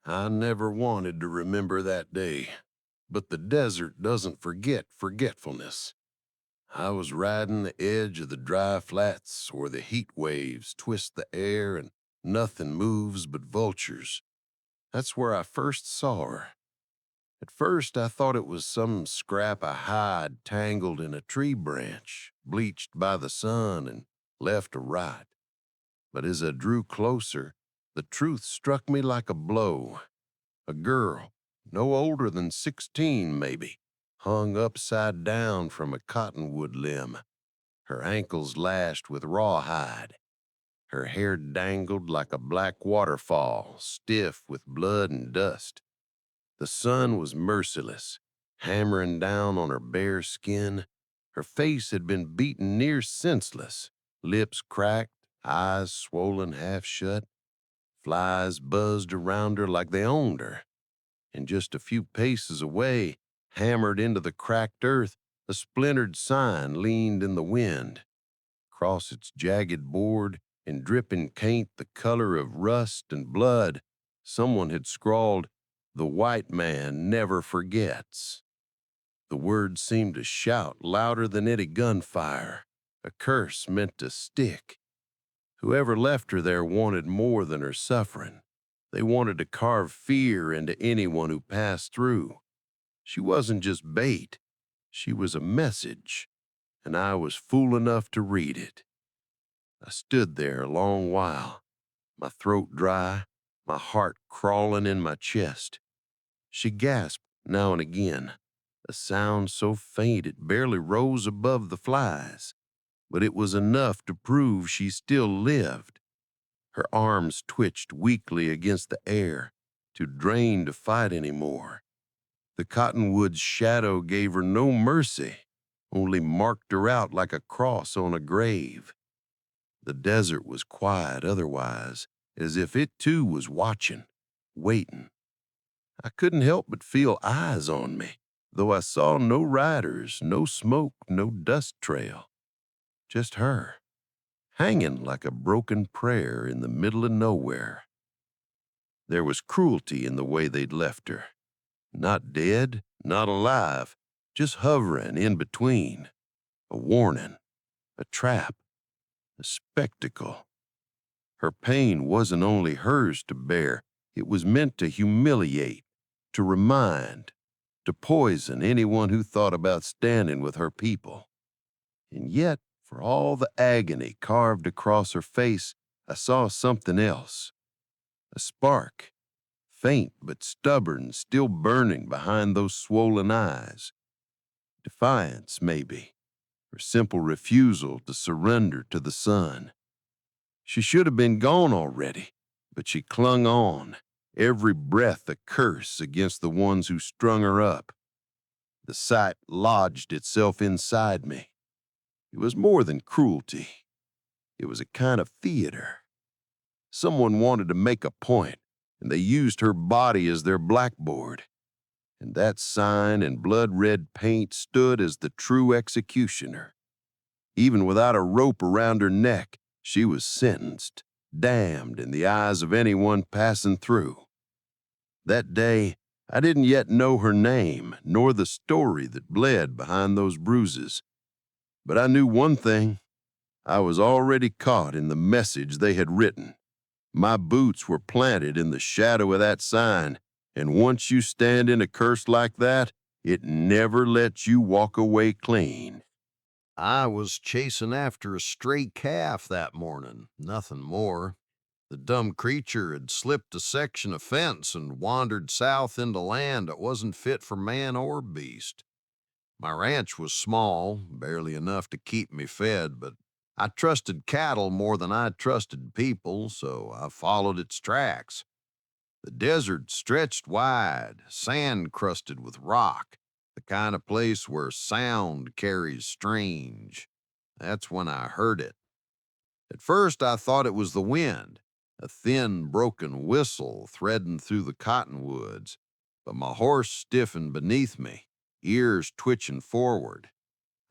I never wanted to remember that day, but the desert doesn't forget forgetfulness. I was riding the edge of the dry flats where the heat waves twist the air and nothing moves but vultures. That's where I first saw her. At first, I thought it was some scrap of hide tangled in a tree branch, bleached by the sun and left to rot. But as I drew closer, the truth struck me like a blow. A girl, no older than 16 maybe, hung upside down from a cottonwood limb, her ankles lashed with rawhide. Her hair dangled like a black waterfall, stiff with blood and dust. The sun was merciless, hammering down on her bare skin. Her face had been beaten near senseless, lips cracked, eyes swollen half shut. Flies buzzed around her like they owned her. And just a few paces away, hammered into the cracked earth, a splintered sign leaned in the wind. Across its jagged board, in dripping paint the color of rust and blood, someone had scrawled, "The white man never forgets." The words seemed to shout louder than any gunfire, a curse meant to stick. Whoever left her there wanted more than her suffering. They wanted to carve fear into anyone who passed through. She wasn't just bait. She was a message, and I was fool enough to read it. I stood there a long while, my throat dry, my heart crawling in my chest. She gasped now and again, a sound so faint it barely rose above the flies, but it was enough to prove she still lived. Her arms twitched weakly against the air, too drained to fight anymore. The cottonwood's shadow gave her no mercy, only marked her out like a cross on a grave. The desert was quiet otherwise, as if it too was watching, waiting. I couldn't help but feel eyes on me, though I saw no riders, no smoke, no dust trail. Just her, hanging like a broken prayer in the middle of nowhere. There was cruelty in the way they'd left her. Not dead, not alive, just hovering in between. A warning, a trap, a spectacle. Her pain wasn't only hers to bear, it was meant to humiliate, to remind, to poison anyone who thought about standing with her people. And yet, for all the agony carved across her face, I saw something else. A spark, faint but stubborn, still burning behind those swollen eyes. Defiance, maybe, or simple refusal to surrender to the sun. She should have been gone already, but she clung on, every breath a curse against the ones who strung her up. The sight lodged itself inside me. It was more than cruelty. It was a kind of theater. Someone wanted to make a point, and they used her body as their blackboard. And that sign in blood-red paint stood as the true executioner. Even without a rope around her neck, she was sentenced, damned in the eyes of anyone passing through. That day, I didn't yet know her name, nor the story that bled behind those bruises. But I knew one thing. I was already caught in the message they had written. My boots were planted in the shadow of that sign, and once you stand in a curse like that, it never lets you walk away clean. I was chasing after a stray calf that morning, nothing more. The dumb creature had slipped a section of fence and wandered south into land that wasn't fit for man or beast. My ranch was small, barely enough to keep me fed, but I trusted cattle more than I trusted people, so I followed its tracks. The desert stretched wide, sand crusted with rock, the kind of place where sound carries strange. That's when I heard it. At first, I thought it was the wind, a thin, broken whistle threading through the cottonwoods, but my horse stiffened beneath me, ears twitching forward.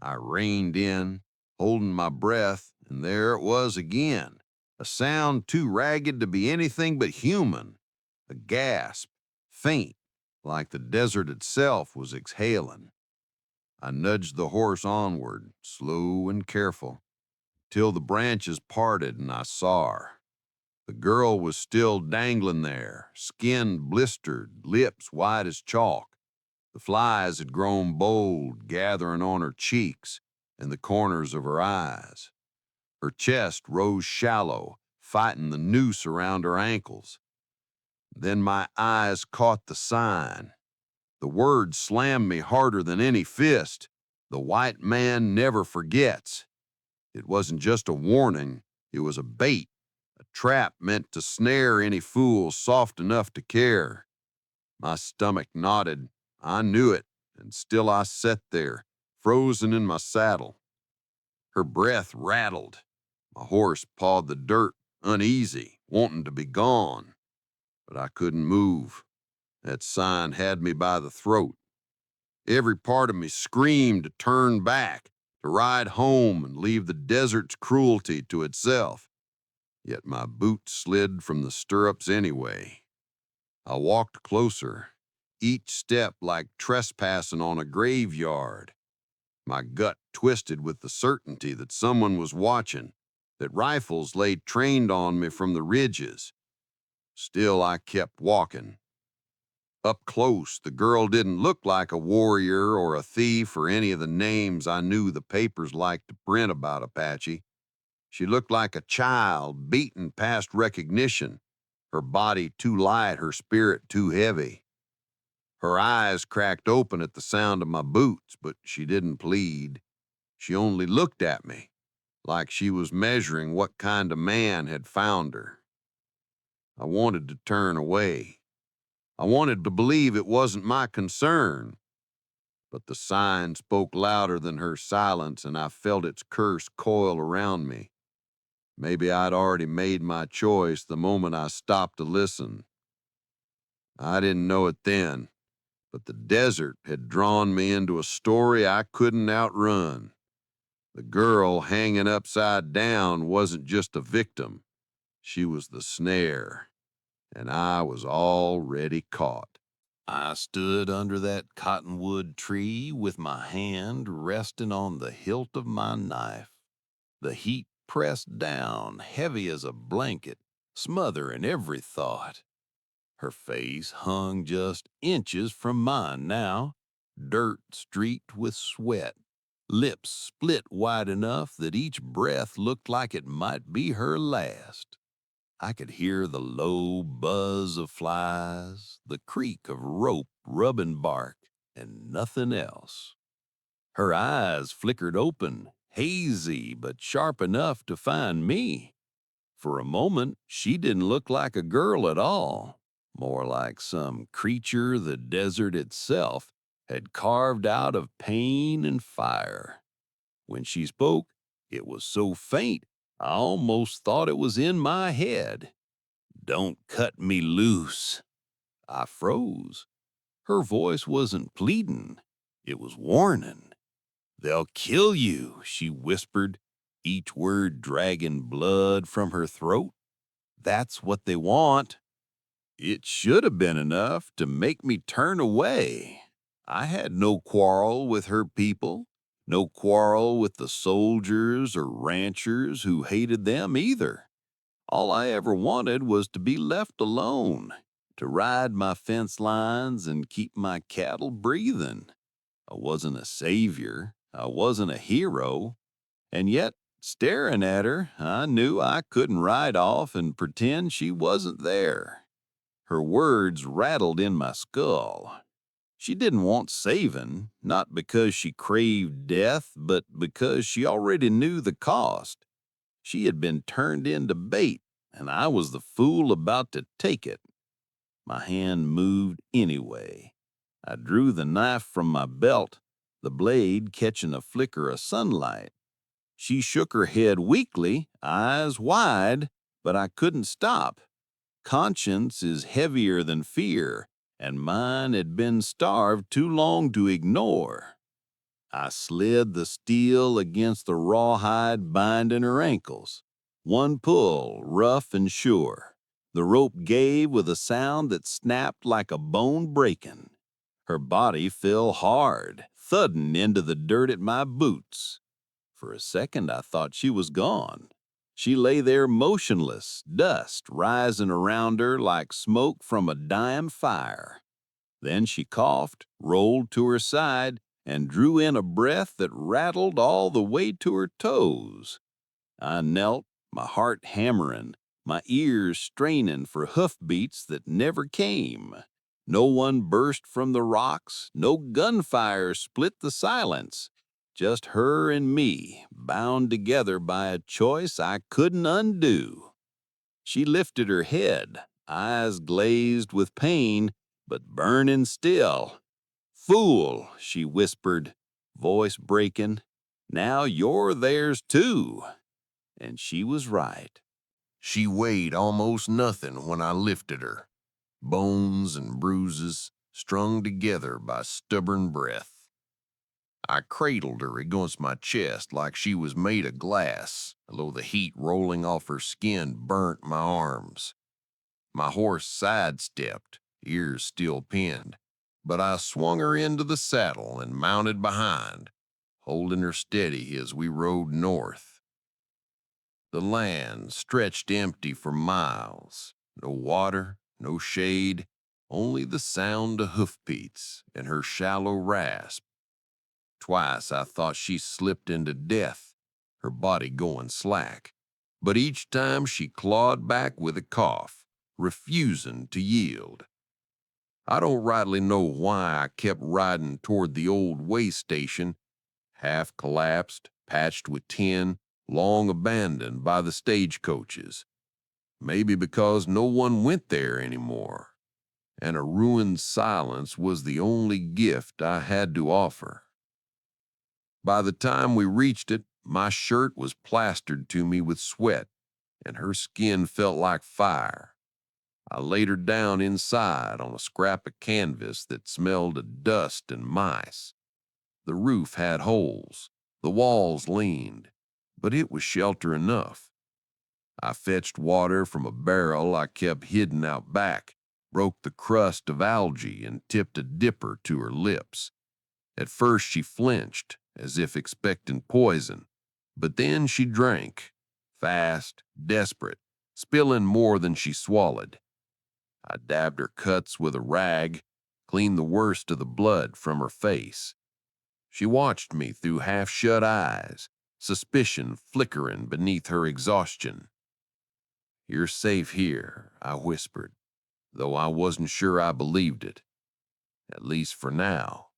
I reined in, holding my breath, and there it was again, a sound too ragged to be anything but human, a gasp, faint, like the desert itself was exhaling. I nudged the horse onward, slow and careful, till the branches parted and I saw her. The girl was still dangling there, skin blistered, lips white as chalk. The flies had grown bold, gathering on her cheeks and the corners of her eyes. Her chest rose shallow, fighting the noose around her ankles. Then my eyes caught the sign. The word slammed me harder than any fist. The white man never forgets. It wasn't just a warning, it was a bait, a trap meant to snare any fool soft enough to care. My stomach knotted. I knew it, and still I sat there, frozen in my saddle. Her breath rattled. My horse pawed the dirt, uneasy, wanting to be gone. But I couldn't move. That sign had me by the throat. Every part of me screamed to turn back, to ride home and leave the desert's cruelty to itself. Yet my boot slid from the stirrups anyway. I walked closer, each step like trespassing on a graveyard. My gut twisted with the certainty that someone was watching, that rifles lay trained on me from the ridges. Still, I kept walking. Up close, the girl didn't look like a warrior or a thief or any of the names I knew the papers liked to print about Apache. She looked like a child, beaten past recognition, her body too light, her spirit too heavy. Her eyes cracked open at the sound of my boots, but she didn't plead. She only looked at me, like she was measuring what kind of man had found her. I wanted to turn away. I wanted to believe it wasn't my concern. But the sign spoke louder than her silence, and I felt its curse coil around me. Maybe I'd already made my choice the moment I stopped to listen. I didn't know it then, but the desert had drawn me into a story I couldn't outrun. The girl hanging upside down wasn't just a victim. She was the snare, and I was already caught. I stood under that cottonwood tree with my hand resting on the hilt of my knife. The heat pressed down, heavy as a blanket, smothering every thought. Her face hung just inches from mine now, dirt streaked with sweat, lips split wide enough that each breath looked like it might be her last. I could hear the low buzz of flies, the creak of rope rubbing bark, and nothing else. Her eyes flickered open, hazy but sharp enough to find me. For a moment, she didn't look like a girl at all, more like some creature the desert itself had carved out of pain and fire. When she spoke, it was so faint, I almost thought it was in my head. "Don't cut me loose." I froze. Her voice wasn't pleading, it was warning. "They'll kill you," she whispered, each word dragging blood from her throat. "That's what they want." It should have been enough to make me turn away. I had no quarrel with her people, no quarrel with the soldiers or ranchers who hated them either. All I ever wanted was to be left alone, to ride my fence lines and keep my cattle breathing. I wasn't a savior, I wasn't a hero, and yet, staring at her, I knew I couldn't ride off and pretend she wasn't there. Her words rattled in my skull. She didn't want saving, not because she craved death, but because she already knew the cost. She had been turned into bait, and I was the fool about to take it. My hand moved anyway. I drew the knife from my belt, the blade catching a flicker of sunlight. She shook her head weakly, eyes wide, but I couldn't stop. Conscience is heavier than fear, and mine had been starved too long to ignore. I slid the steel against the rawhide binding her ankles. One pull, rough and sure. The rope gave with a sound that snapped like a bone breaking. Her body fell hard, thudding into the dirt at my boots. For a second, I thought she was gone. She lay there motionless, dust rising around her like smoke from a dying fire. Then she coughed, rolled to her side, and drew in a breath that rattled all the way to her toes. I knelt, my heart hammering, my ears straining for hoofbeats that never came. No one burst from the rocks, no gunfire split the silence. Just her and me, bound together by a choice I couldn't undo. She lifted her head, eyes glazed with pain, but burning still. "Fool," she whispered, voice breaking. "Now you're theirs too." And she was right. She weighed almost nothing when I lifted her, bones and bruises strung together by stubborn breath. I cradled her against my chest like she was made of glass, though the heat rolling off her skin burnt my arms. My horse sidestepped, ears still pinned, but I swung her into the saddle and mounted behind, holding her steady as we rode north. The land stretched empty for miles. No water, no shade, only the sound of hoofbeats and her shallow rasp. Twice I thought she slipped into death, her body going slack. But each time she clawed back with a cough, refusing to yield. I don't rightly know why I kept riding toward the old way station, half collapsed, patched with tin, long abandoned by the stagecoaches. Maybe because no one went there anymore, and a ruined silence was the only gift I had to offer. By the time we reached it, my shirt was plastered to me with sweat, and her skin felt like fire. I laid her down inside on a scrap of canvas that smelled of dust and mice. The roof had holes, the walls leaned, but it was shelter enough. I fetched water from a barrel I kept hidden out back, broke the crust of algae, and tipped a dipper to her lips. At first she flinched, as if expecting poison, but then she drank, fast, desperate, spilling more than she swallowed. I dabbed her cuts with a rag, cleaned the worst of the blood from her face. She watched me through half-shut eyes, suspicion flickering beneath her exhaustion. "You're safe here," I whispered, though I wasn't sure I believed it, at least for now.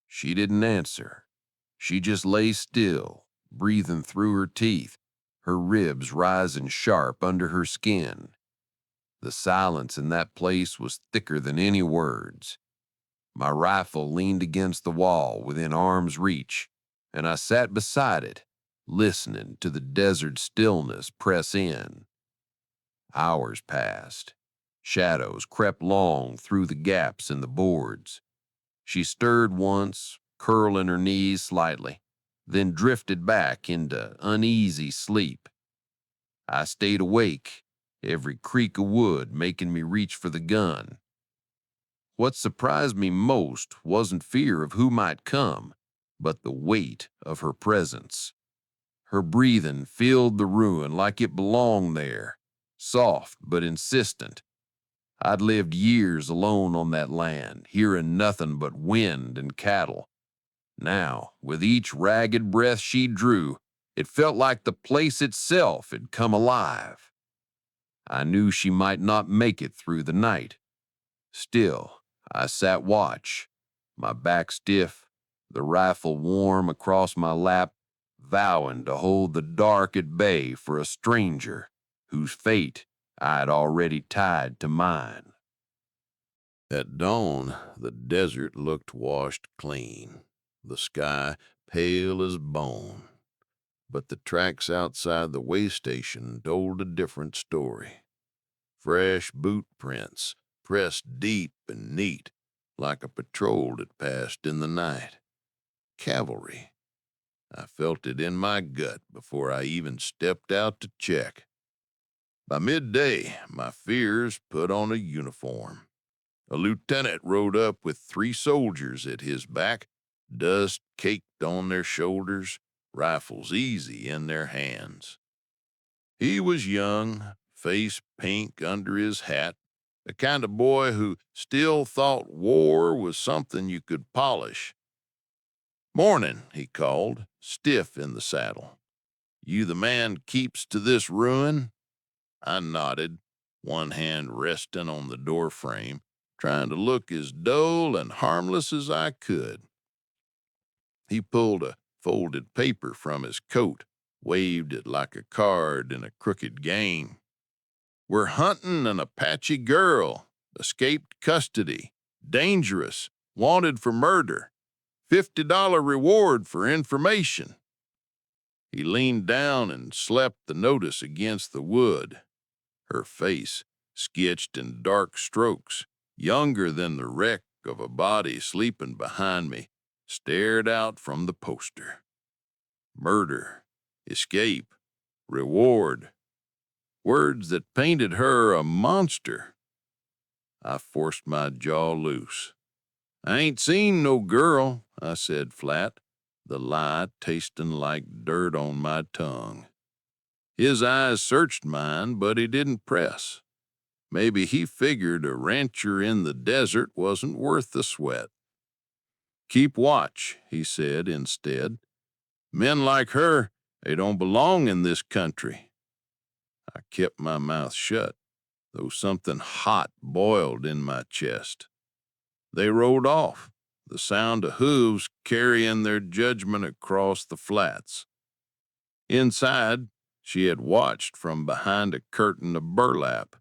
She didn't answer. She just lay still, breathing through her teeth, her ribs rising sharp under her skin. The silence in that place was thicker than any words. My rifle leaned against the wall within arm's reach, and I sat beside it, listening to the desert stillness press in. Hours passed. Shadows crept long through the gaps in the boards. She stirred once, curling her knees slightly, then drifted back into uneasy sleep. I stayed awake, every creak of wood making me reach for the gun. What surprised me most wasn't fear of who might come, but the weight of her presence. Her breathing filled the ruin like it belonged there, soft but insistent. I'd lived years alone on that land, hearing nothing but wind and cattle. Now, with each ragged breath she drew, it felt like the place itself had come alive. I knew she might not make it through the night. Still, I sat watch, my back stiff, the rifle warm across my lap, vowing to hold the dark at bay for a stranger whose fate I'd already tied to mine. At dawn, the desert looked washed clean, the sky pale as bone. But the tracks outside the way station told a different story. Fresh boot prints, pressed deep and neat, like a patrol had passed in the night. Cavalry. I felt it in my gut before I even stepped out to check. By midday, my fears put on a uniform. A lieutenant rode up with 3 soldiers at his back, dust caked on their shoulders, rifles easy in their hands. He was young, face pink under his hat, the kind of boy who still thought war was something you could polish. "Morning," he called, stiff in the saddle. "You the man keeps to this ruin?" I nodded, one hand resting on the door frame, trying to look as dull and harmless as I could. He pulled a folded paper from his coat, waved it like a card in a crooked game. "We're hunting an Apache girl, escaped custody, dangerous, wanted for murder, $50 reward for information." He leaned down and slapped the notice against the wood. Her face, sketched in dark strokes, younger than the wreck of a body sleeping behind me, stared out from the poster. Murder, escape, reward. Words that painted her a monster. I forced my jaw loose. "I ain't seen no girl," I said flat, the lie tasting like dirt on my tongue. His eyes searched mine, but he didn't press. Maybe he figured a rancher in the desert wasn't worth the sweat. "Keep watch," he said instead. "Men like her, they don't belong in this country." I kept my mouth shut, though something hot boiled in my chest. They rode off, the sound of hooves carrying their judgment across the flats. Inside, she had watched from behind a curtain of burlap,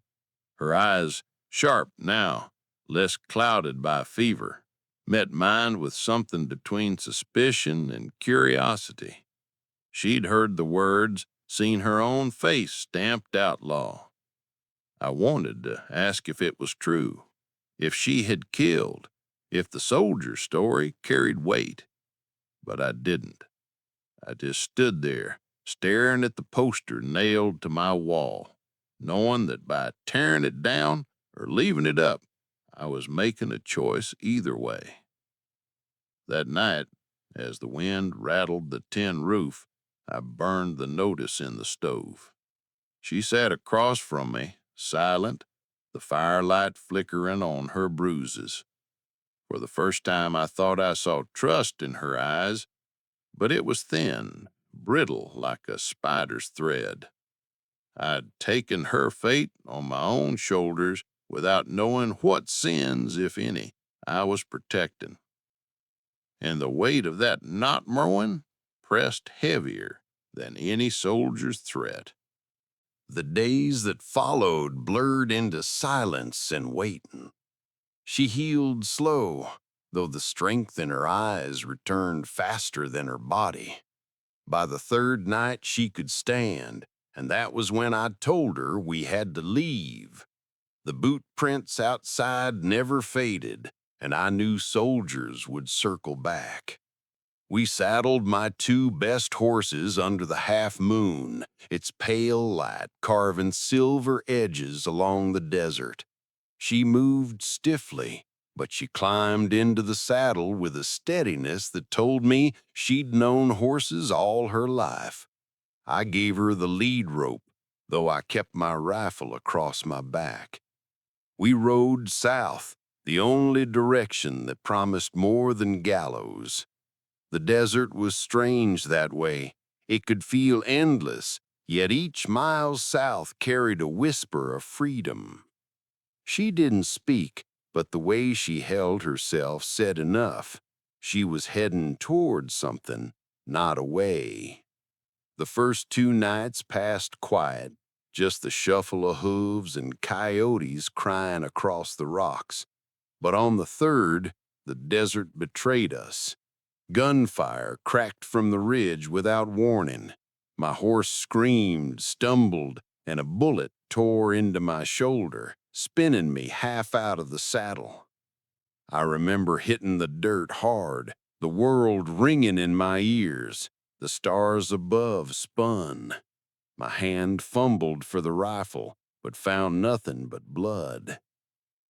her eyes sharp now, less clouded by fever, met mine with something between suspicion and curiosity. She'd heard the words, seen her own face stamped outlaw. I wanted to ask if it was true, if she had killed, if the soldier story carried weight, but I didn't. I just stood there, staring at the poster nailed to my wall, knowing that by tearing it down or leaving it up, I was making a choice either way. That night, as the wind rattled the tin roof, I burned the notice in the stove. She sat across from me, silent, the firelight flickering on her bruises. For the first time, I thought I saw trust in her eyes, but it was thin, brittle like a spider's thread. I'd taken her fate on my own shoulders without knowing what sins, if any, I was protecting. And the weight of that not knowing pressed heavier than any soldier's threat. The days that followed blurred into silence and waiting. She healed slow, though the strength in her eyes returned faster than her body. By the 3rd night, she could stand, and that was when I told her we had to leave. The boot prints outside never faded, and I knew soldiers would circle back. We saddled my 2 best horses under the half moon, its pale light carving silver edges along the desert. She moved stiffly, but she climbed into the saddle with a steadiness that told me she'd known horses all her life. I gave her the lead rope, though I kept my rifle across my back. We rode south, the only direction that promised more than gallows. The desert was strange that way. It could feel endless, yet each mile south carried a whisper of freedom. She didn't speak, but the way she held herself said enough. She was heading towards something, not away. The first 2 nights passed quiet, just the shuffle of hooves and coyotes crying across the rocks. But on the 3rd, the desert betrayed us. Gunfire cracked from the ridge without warning. My horse screamed, stumbled, and a bullet tore into my shoulder, spinning me half out of the saddle. I remember hitting the dirt hard, the world ringing in my ears. The stars above spun. My hand fumbled for the rifle, but found nothing but blood.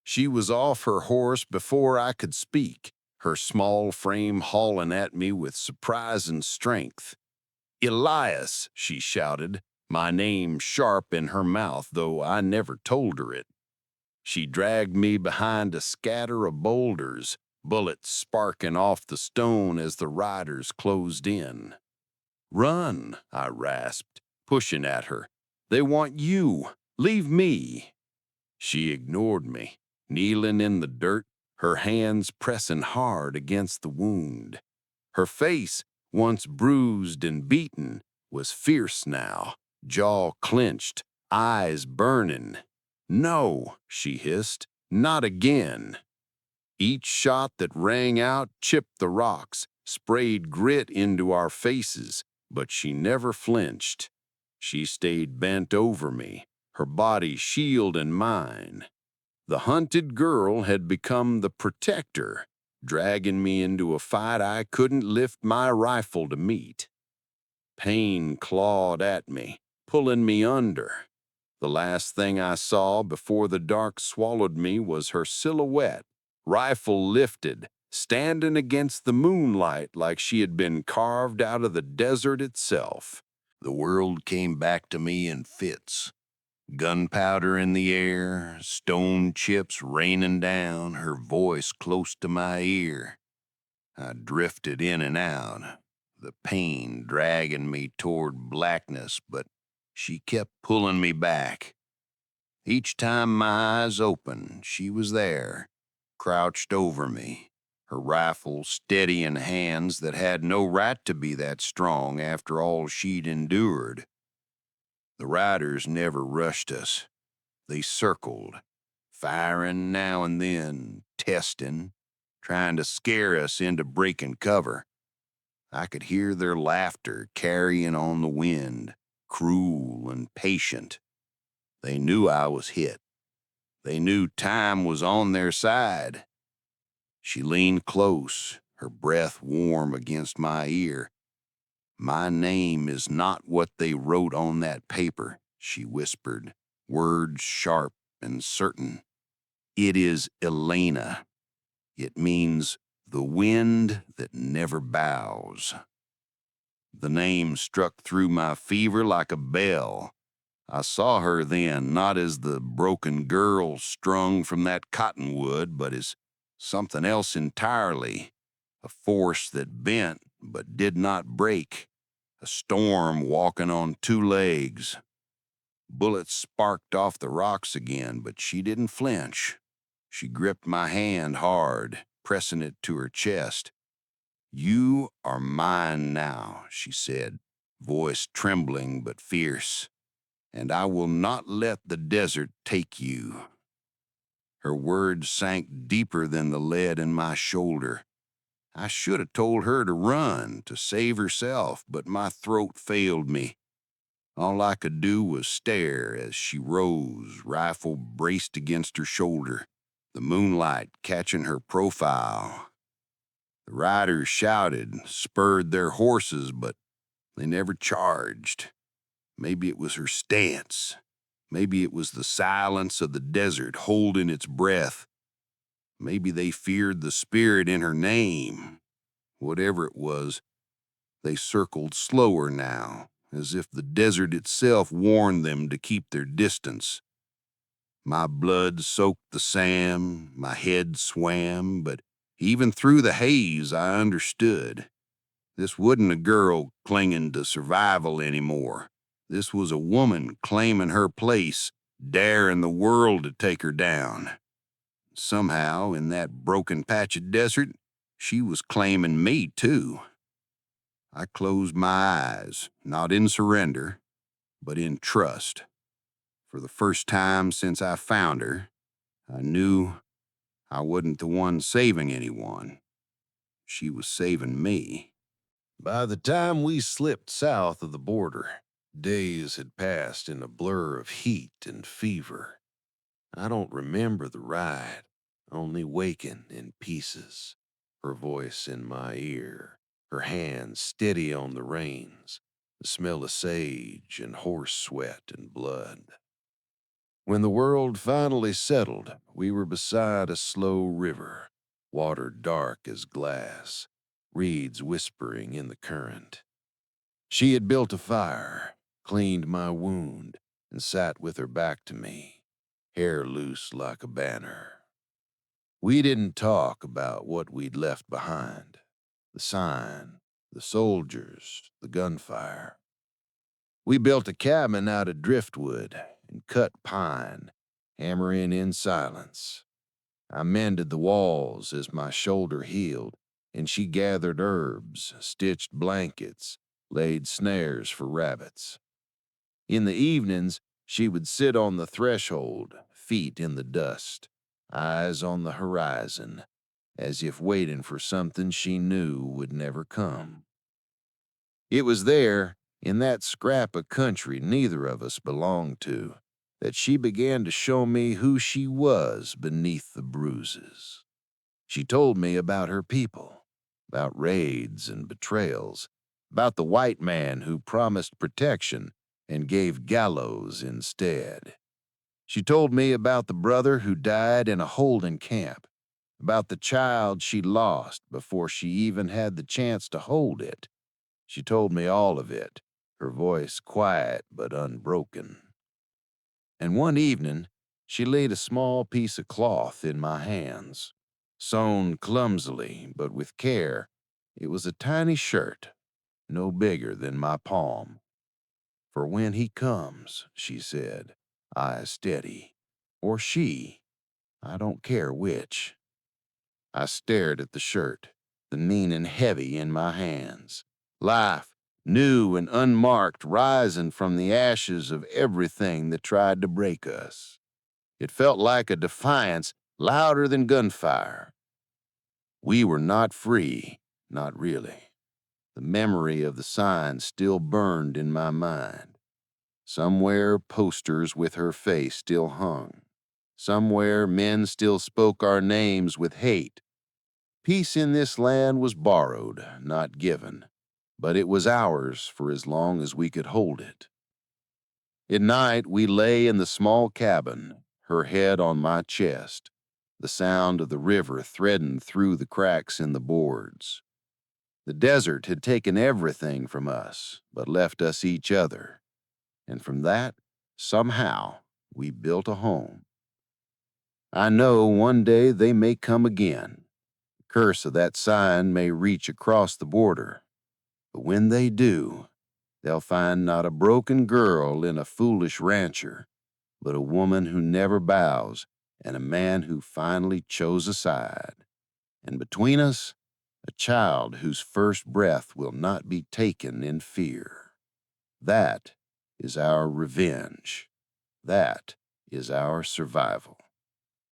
She was off her horse before I could speak, her small frame hauling at me with surprising strength. "Elias," she shouted, my name sharp in her mouth, though I never told her it. She dragged me behind a scatter of boulders, bullets sparking off the stone as the riders closed in. "Run," I rasped, pushing at her. "They want you. Leave me." She ignored me, kneeling in the dirt, her hands pressing hard against the wound. Her face, once bruised and beaten, was fierce now, jaw clenched, eyes burning. "No," she hissed, "not again." Each shot that rang out chipped the rocks, sprayed grit into our faces, but she never flinched. She stayed bent over me, her body shielding mine. The hunted girl had become the protector, dragging me into a fight I couldn't lift my rifle to meet. Pain clawed at me, pulling me under. The last thing I saw before the dark swallowed me was her silhouette, rifle lifted, standing against the moonlight like she had been carved out of the desert itself. The world came back to me in fits. Gunpowder in the air, stone chips raining down, her voice close to my ear. I drifted in and out, the pain dragging me toward blackness, but she kept pulling me back. Each time my eyes opened, she was there, crouched over me, her rifle steady in hands that had no right to be that strong after all she'd endured. The riders never rushed us. They circled, firing now and then, testing, trying to scare us into breaking cover. I could hear their laughter carrying on the wind, cruel and patient. They knew I was hit. They knew time was on their side. She leaned close, her breath warm against my ear. "My name is not what they wrote on that paper," she whispered, words sharp and certain. "It is Elena. It means the wind that never bows." The name struck through my fever like a bell. I saw her then, not as the broken girl strung from that cottonwood, but as something else entirely, a force that bent but did not break, a storm walking on two legs. Bullets sparked off the rocks again, but she didn't flinch. She gripped my hand hard, pressing it to her chest. "You are mine now," she said, voice trembling but fierce, "and I will not let the desert take you." Her words sank deeper than the lead in my shoulder. I should have told her to run, to save herself, but my throat failed me. All I could do was stare as she rose, rifle braced against her shoulder, the moonlight catching her profile. The riders shouted, spurred their horses, but they never charged. Maybe it was her stance. Maybe it was the silence of the desert holding its breath. Maybe they feared the spirit in her name. Whatever it was, they circled slower now, as if the desert itself warned them to keep their distance. My blood soaked the sand, my head swam, but even through the haze I understood. This wasn't a girl clinging to survival anymore. This was a woman claiming her place, daring the world to take her down. Somehow, in that broken patch of desert, she was claiming me too. I closed my eyes, not in surrender, but in trust. For the first time since I found her, I knew I wasn't the one saving anyone. She was saving me. By the time we slipped south of the border, days had passed in a blur of heat and fever. I don't remember the ride, only waking in pieces, her voice in my ear, her hands steady on the reins, the smell of sage and horse sweat and blood. When the world finally settled, we were beside a slow river, water dark as glass, reeds whispering in the current. She had built a fire, cleaned my wound, and sat with her back to me, hair loose like a banner. We didn't talk about what we'd left behind, the sign, the soldiers, the gunfire. We built a cabin out of driftwood and cut pine, hammering in silence. I mended the walls as my shoulder healed, and she gathered herbs, stitched blankets, laid snares for rabbits. In the evenings, she would sit on the threshold, feet in the dust, eyes on the horizon, as if waiting for something she knew would never come. It was there, in that scrap of country neither of us belonged to, that she began to show me who she was beneath the bruises. She told me about her people, about raids and betrayals, about the white man who promised protection and gave gallows instead. She told me about the brother who died in a holding camp, about the child she lost before she even had the chance to hold it. She told me all of it, her voice quiet but unbroken. And one evening, she laid a small piece of cloth in my hands. Sewn clumsily, but with care, it was a tiny shirt, no bigger than my palm. "For when he comes," she said, eyes steady, "or she, I don't care which." I stared at the shirt, the meaning heavy in my hands. Life, new and unmarked, rising from the ashes of everything that tried to break us. It felt like a defiance louder than gunfire. We were not free, not really. The memory of the sign still burned in my mind. Somewhere posters with her face still hung. Somewhere men still spoke our names with hate. Peace in this land was borrowed, not given, but it was ours for as long as we could hold it. At night, we lay in the small cabin, her head on my chest, the sound of the river threading through the cracks in the boards. The desert had taken everything from us, but left us each other, and from that, somehow, we built a home. I know one day they may come again. The curse of that sign may reach across the border, but when they do, they'll find not a broken girl in a foolish rancher, but a woman who never bows and a man who finally chose a side. And between us, a child whose first breath will not be taken in fear. That is our revenge. That is our survival.